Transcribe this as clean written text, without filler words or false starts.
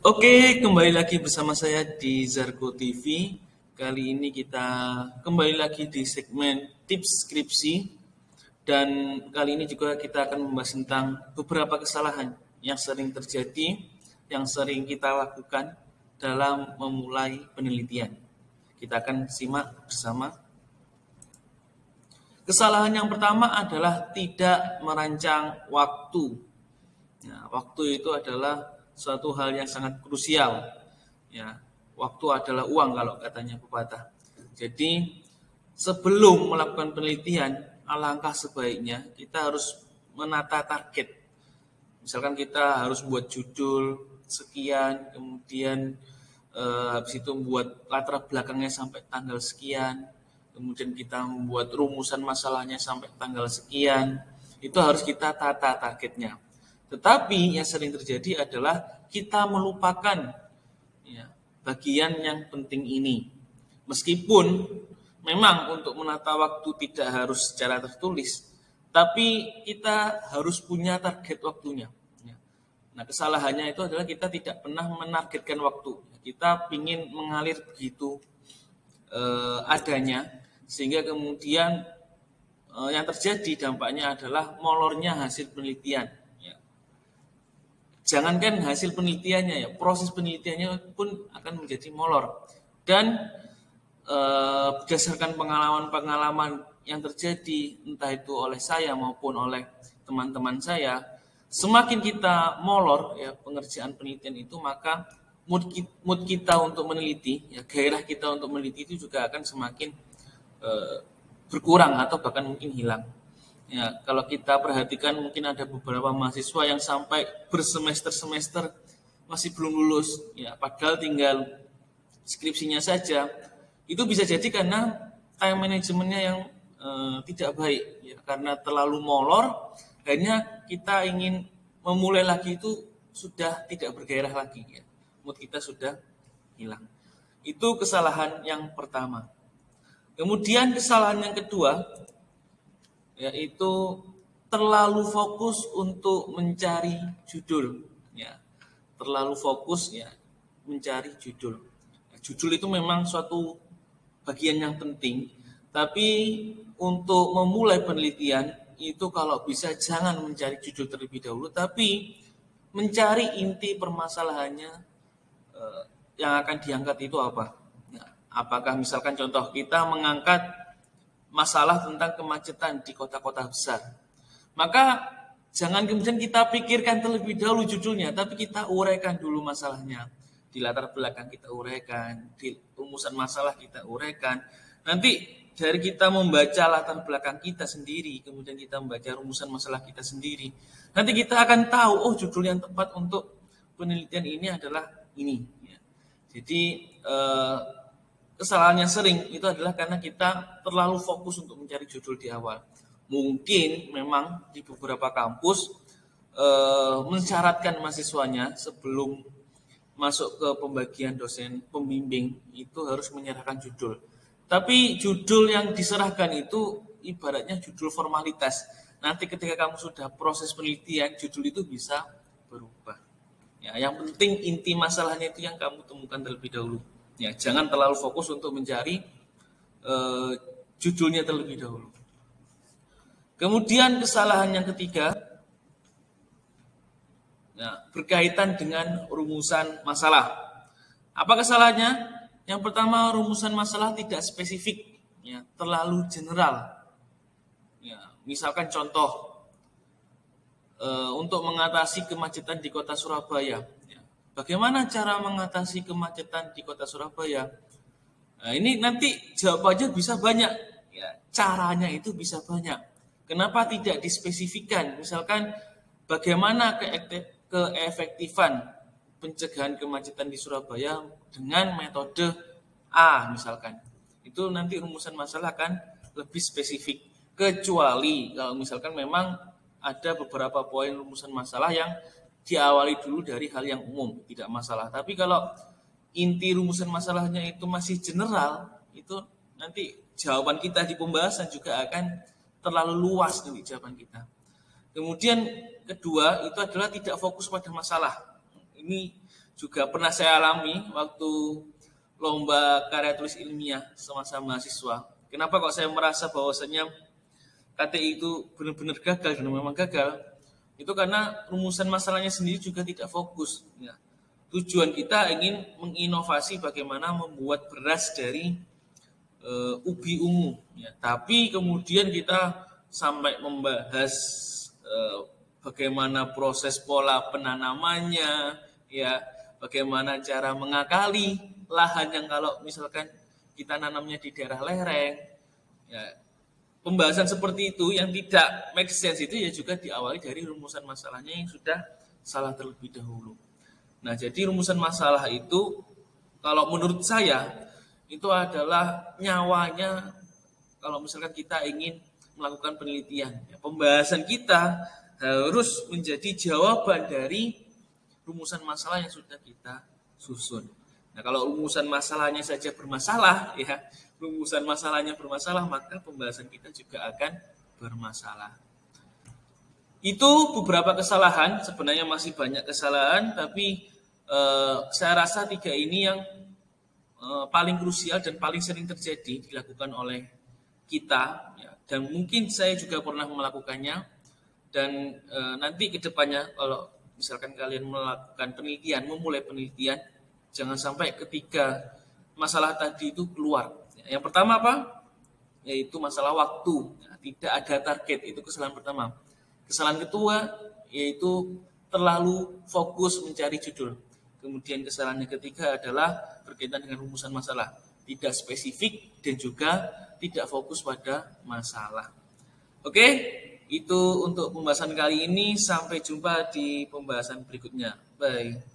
Oke, kembali lagi bersama saya di Zarko TV. Kali ini kita kembali lagi di segmen tips skripsi. Dan kali ini juga kita akan membahas tentang beberapa kesalahan yang sering terjadi, yang sering kita lakukan dalam memulai penelitian. Kita akan simak bersama. Kesalahan yang pertama adalah tidak merancang waktu. Nah, waktu itu adalah suatu hal yang sangat krusial. Ya, waktu adalah uang kalau katanya pepatah. Jadi sebelum melakukan penelitian, alangkah sebaiknya kita harus menata target. Misalkan kita harus buat judul sekian, kemudian habis itu membuat latar belakangnya sampai tanggal sekian, kemudian kita membuat rumusan masalahnya sampai tanggal sekian. Itu harus kita tata targetnya. Tetapi yang sering terjadi adalah kita melupakan ya, bagian yang penting ini. Meskipun memang untuk menata waktu tidak harus secara tertulis, tapi kita harus punya target waktunya. Nah, kesalahannya itu adalah kita tidak pernah menargetkan waktu. Kita ingin mengalir begitu adanya, sehingga kemudian yang terjadi dampaknya adalah molornya hasil penelitian. Jangankan hasil penelitiannya ya, proses penelitiannya pun akan menjadi molor. Dan berdasarkan pengalaman-pengalaman yang terjadi entah itu oleh saya maupun oleh teman-teman saya, semakin kita molor ya pengerjaan penelitian itu, maka mood kita untuk meneliti, ya gairah kita untuk meneliti itu juga akan semakin berkurang atau bahkan mungkin hilang. Ya, kalau kita perhatikan mungkin ada beberapa mahasiswa yang sampai bersemester-semester masih belum lulus, ya padahal tinggal skripsinya saja. Itu bisa jadi karena time manajemennya yang tidak baik, ya karena terlalu molor, akhirnya kita ingin memulai lagi itu sudah tidak bergairah lagi, ya. Mood kita sudah hilang. Itu kesalahan yang pertama. Kemudian kesalahan yang kedua, yaitu terlalu fokus untuk mencari judul, ya terlalu fokus ya mencari judul. Judul itu memang suatu bagian yang penting, tapi untuk memulai penelitian itu kalau bisa jangan mencari judul terlebih dahulu, tapi mencari inti permasalahannya yang akan diangkat itu apa. Apakah misalkan contoh kita mengangkat masalah tentang kemacetan di kota-kota besar, maka jangan kemudian kita pikirkan terlebih dahulu judulnya, tapi kita uraikan dulu masalahnya. Di latar belakang kita uraikan, di rumusan masalah kita uraikan. Nanti dari kita membaca latar belakang kita sendiri, kemudian kita membaca rumusan masalah kita sendiri, nanti kita akan tahu, oh judul yang tepat untuk penelitian ini adalah ini. Jadi kesalahan yang sering itu adalah karena kita terlalu fokus untuk mencari judul di awal. Mungkin memang di beberapa kampus mensyaratkan mahasiswanya sebelum masuk ke pembagian dosen pembimbing itu harus menyerahkan judul. Tapi judul yang diserahkan itu ibaratnya judul formalitas. Nanti ketika kamu sudah proses penelitian, judul itu bisa berubah. Ya, yang penting inti masalahnya itu yang kamu temukan terlebih dahulu. Ya, jangan terlalu fokus untuk mencari judulnya terlebih dahulu. Kemudian kesalahan yang ketiga, nah, berkaitan dengan rumusan masalah. Apa kesalahannya? Yang pertama, rumusan masalah tidak spesifik, ya, terlalu general. Ya, misalkan contoh untuk mengatasi kemacetan di kota Surabaya. Bagaimana cara mengatasi kemacetan di kota Surabaya? Nah, ini nanti jawabannya bisa banyak, ya, caranya itu bisa banyak. Kenapa tidak dispesifikan? Misalkan bagaimana keefektifan pencegahan kemacetan di Surabaya dengan metode A misalkan. Itu nanti rumusan masalah akan lebih spesifik. Kecuali kalau misalkan memang ada beberapa poin rumusan masalah yang diawali dulu dari hal yang umum, tidak masalah. Tapi kalau inti rumusan masalahnya itu masih general, itu nanti jawaban kita di pembahasan juga akan terlalu luas nanti jawaban kita. Kemudian kedua itu adalah tidak fokus pada masalah. Ini juga pernah saya alami waktu lomba karya tulis ilmiah sama-sama mahasiswa. Kenapa kok saya merasa bahwasanya KTI itu benar-benar gagal dan memang gagal? Itu karena rumusan masalahnya sendiri juga tidak fokus. Ya. Tujuan kita ingin menginovasi bagaimana membuat beras dari ubi ungu. Ya. Tapi kemudian kita sampai membahas bagaimana proses pola penanamannya, ya, bagaimana cara mengakali lahan yang kalau misalkan kita nanamnya di daerah lereng. Ya, pembahasan seperti itu yang tidak make sense itu ya juga diawali dari rumusan masalahnya yang sudah salah terlebih dahulu. Nah, jadi rumusan masalah itu kalau menurut saya itu adalah nyawanya kalau misalkan kita ingin melakukan penelitian. Ya, pembahasan kita harus menjadi jawaban dari rumusan masalah yang sudah kita susun. Nah, kalau rumusan masalahnya saja bermasalah, ya, rumusan masalahnya bermasalah, maka pembahasan kita juga akan bermasalah. Itu beberapa kesalahan, sebenarnya masih banyak kesalahan, tapi saya rasa 3 ini yang paling krusial dan paling sering terjadi dilakukan oleh kita, ya, dan mungkin saya juga pernah melakukannya, dan nanti ke depannya kalau misalkan kalian melakukan penelitian, memulai penelitian, jangan sampai ketika masalah tadi itu keluar. Yang pertama apa? Yaitu masalah waktu. Tidak ada target, itu kesalahan pertama. Kesalahan kedua yaitu terlalu fokus mencari judul. Kemudian kesalahan yang ketiga adalah berkaitan dengan rumusan masalah. Tidak spesifik dan juga tidak fokus pada masalah. Oke, itu untuk pembahasan kali ini. Sampai jumpa di pembahasan berikutnya. Bye.